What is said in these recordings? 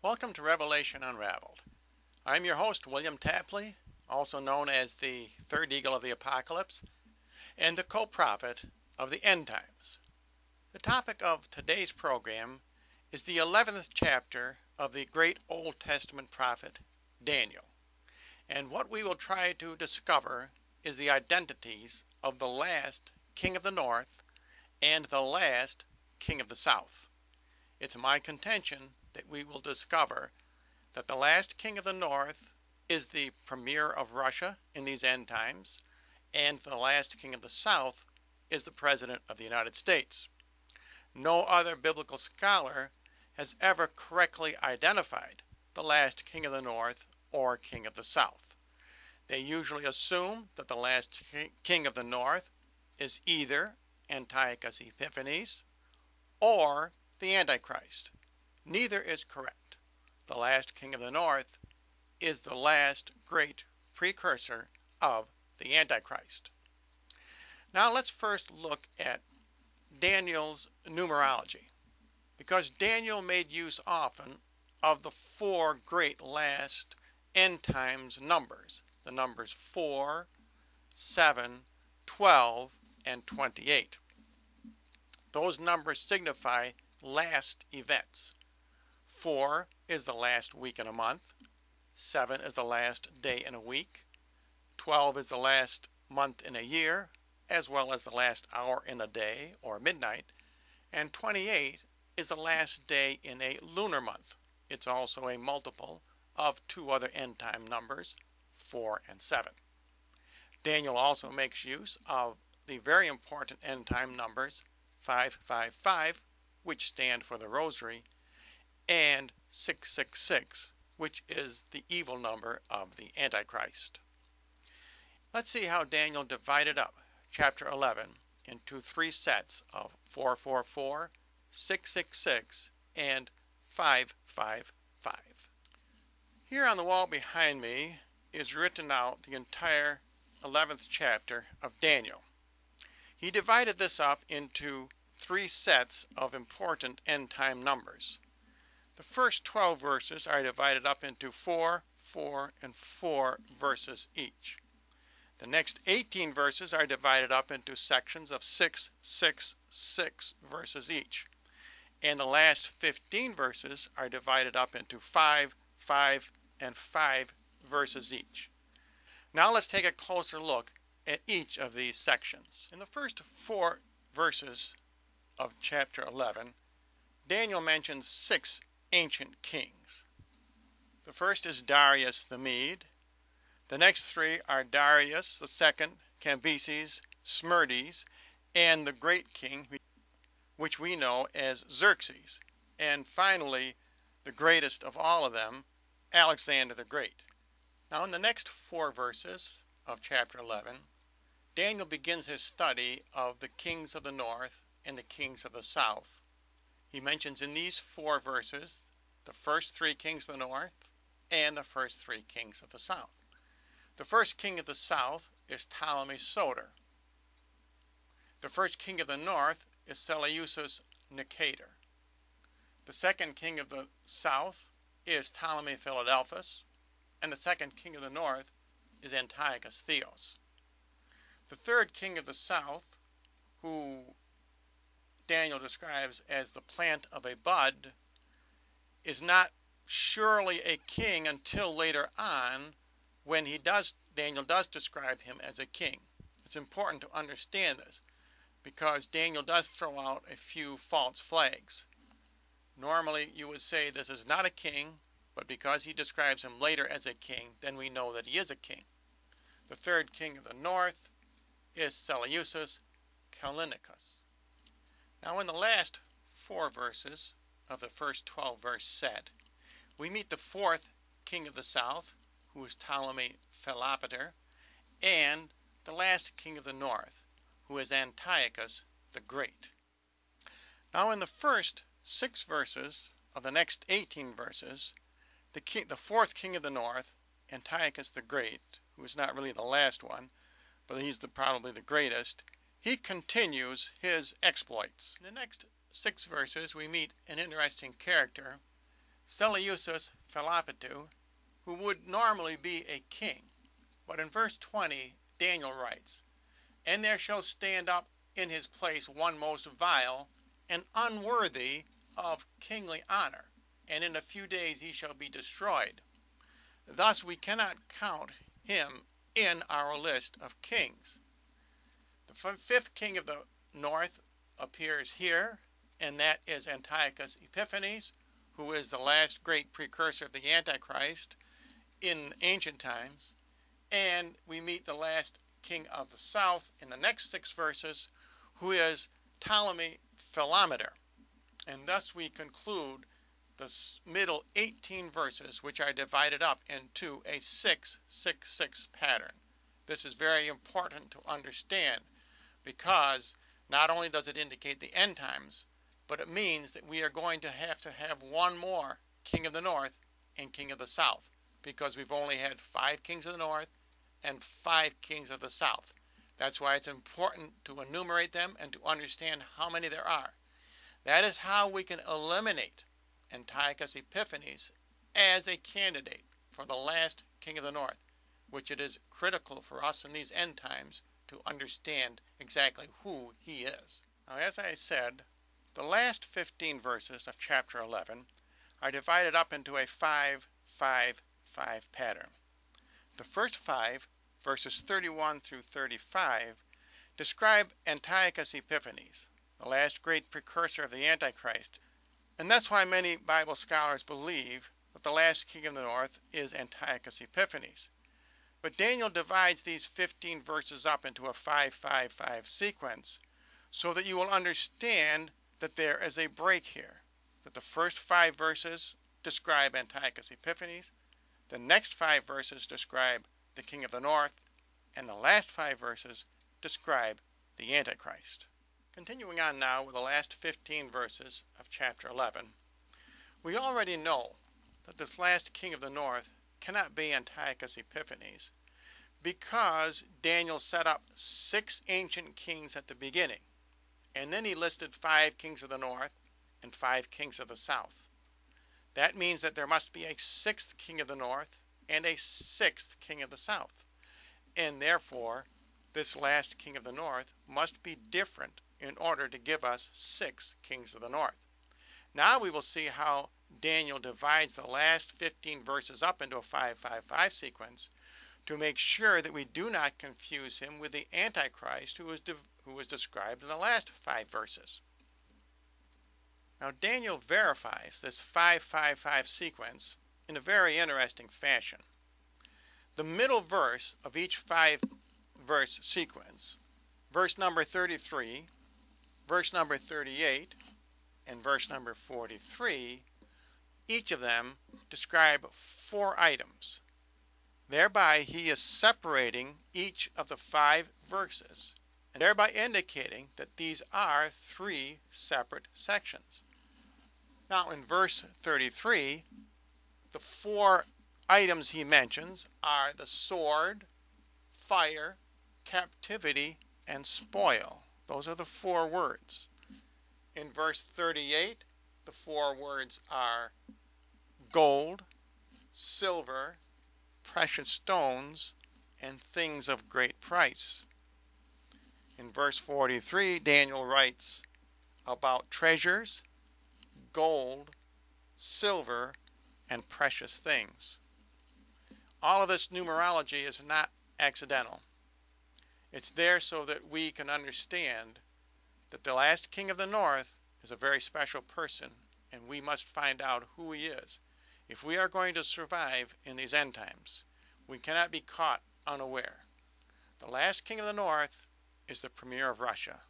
Welcome to Revelation Unraveled. I'm your host, William Tapley, also known as the third eagle of the apocalypse, and the co-prophet of the end times. The topic of today's program is the 11th chapter of the great Old Testament prophet Daniel. And what we will try to discover is the identities of the last king of the north and the last king of the south. It's my contention that we will discover that the last king of the north is the premier of Russia in these end times, and the last king of the south is the president of the United States. No other biblical scholar has ever correctly identified the last king of the north or king of the south. They usually assume that the last king of the north is either Antiochus Epiphanes or the Antichrist. Neither is correct. The last king of the north is the last great precursor of the Antichrist. Now let's first look at Daniel's numerology, because Daniel made use often of the four great last end times numbers, the numbers 4, 7, 12, and 28. Those numbers signify last events. 4 is the last week in a month, 7 is the last day in a week, 12 is the last month in a year, as well as the last hour in a day or midnight, and 28 is the last day in a lunar month. It's also a multiple of two other end time numbers, 4 and 7. Daniel also makes use of the very important end time numbers 555, which stand for the rosary, and 666, which is the evil number of the Antichrist. Let's see how Daniel divided up chapter 11 into three sets of 444, 666, and 555. Here on the wall behind me is written out the entire 11th chapter of Daniel. He divided this up into three sets of important end time numbers. The first 12 verses are divided up into 4, 4, and 4 verses each. The next 18 verses are divided up into sections of 6, 6, 6 verses each. And the last 15 verses are divided up into 5, 5, and 5 verses each. Now let's take a closer look at each of these sections. In the first 4 verses of chapter 11, Daniel mentions 6 ancient kings. The first is Darius the Mede. The next 3 are Darius II, Cambyses, Smerdis, and the great king, which we know as Xerxes. And finally, the greatest of all of them, Alexander the Great. Now in the next 4 verses of chapter 11, Daniel begins his study of the kings of the north and the kings of the south. He mentions in these 4 verses the first 3 kings of the north and the first 3 kings of the south. The first king of the south is Ptolemy Soter. The first king of the north is Seleucus Nicator. The second king of the south is Ptolemy Philadelphus, and the second king of the north is Antiochus Theos. The third king of the south, who Daniel describes as the plant of a bud, is not surely a king until later on, when Daniel does describe him as a king. It's important to understand this, because Daniel does throw out a few false flags. Normally you would say this is not a king, but because he describes him later as a king, then we know that he is a king. The third king of the north is Seleucus Callinicus. Now in the last 4 verses of the first 12 verse set, we meet the fourth king of the south, who is Ptolemy Philopator, and the last king of the north, who is Antiochus the Great. Now in the first 6 verses of the next 18 verses, the fourth king of the north, Antiochus the Great, who is not really the last one, but he's probably the greatest, he continues his exploits. In the next 6 verses, we meet an interesting character Seleucus Philopatou, who would normally be a king. But in verse 20, Daniel writes, "And there shall stand up in his place one most vile and unworthy of kingly honor, and in a few days he shall be destroyed." Thus we cannot count him in our list of kings. The fifth king of the north appears here, and that is Antiochus Epiphanes, who is the last great precursor of the Antichrist in ancient times. And we meet the last king of the south in the next 6 verses, who is Ptolemy Philometor. And thus we conclude the middle 18 verses, which are divided up into a 6-6-6 pattern. This is very important to understand, because not only does it indicate the end times, but it means that we are going to have one more king of the north and king of the south, because we've only had 5 kings of the north and 5 kings of the south. That's why it's important to enumerate them and to understand how many there are. That is how we can eliminate Antiochus Epiphanes as a candidate for the last king of the north, which it is critical for us in these end times to understand exactly who he is. Now, as I said, the last 15 verses of chapter 11 are divided up into a 5-5-5 pattern. The first 5, verses 31 through 35, describe Antiochus Epiphanes, the last great precursor of the Antichrist. And that's why many Bible scholars believe that the last king of the north is Antiochus Epiphanes. But Daniel divides these 15 verses up into a 5-5-5 sequence so that you will understand that there is a break here, that the first 5 verses describe Antiochus Epiphanes, the next 5 verses describe the king of the north, and the last 5 verses describe the Antichrist. Continuing on now with the last 15 verses of chapter 11, we already know that this last king of the north cannot be Antiochus Epiphanes, because Daniel set up 6 ancient kings at the beginning, and then he listed 5 kings of the north and 5 kings of the south. That means that there must be a 6th king of the north and a 6th king of the south, and therefore this last king of the north must be different in order to give us 6 kings of the north. Now we will see how Daniel divides the last 15 verses up into a 5-5-5 sequence to make sure that we do not confuse him with the Antichrist who was described in the last 5 verses. Now Daniel verifies this 5-5-5 sequence in a very interesting fashion. The middle verse of each 5-verse sequence, verse number 33, verse number 38, and verse number 43, each of them describe 4 items. Thereby he is separating each of the 5 verses, and thereby indicating that these are 3 separate sections. Now in verse 33, the 4 items he mentions are the sword, fire, captivity, and spoil. Those are the 4 words. In verse 38, the 4 words are gold, silver, precious stones, and things of great price. In verse 43, Daniel writes about treasures, gold, silver, and precious things. All of this numerology is not accidental. It's there so that we can understand that the last king of the north is a very special person, and we must find out who he is. If we are going to survive in these end times, we cannot be caught unaware. The last king of the north is the premier of Russia,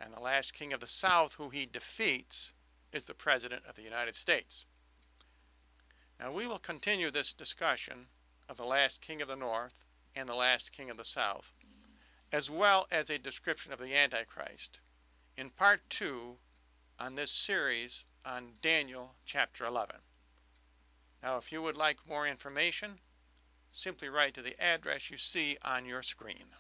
and the last king of the south who he defeats is the President of the United States. Now we will continue this discussion of the last king of the north and the last king of the south, as well as a description of the Antichrist, in part 2 on this series on Daniel chapter 11. Now if you would like more information, simply write to the address you see on your screen.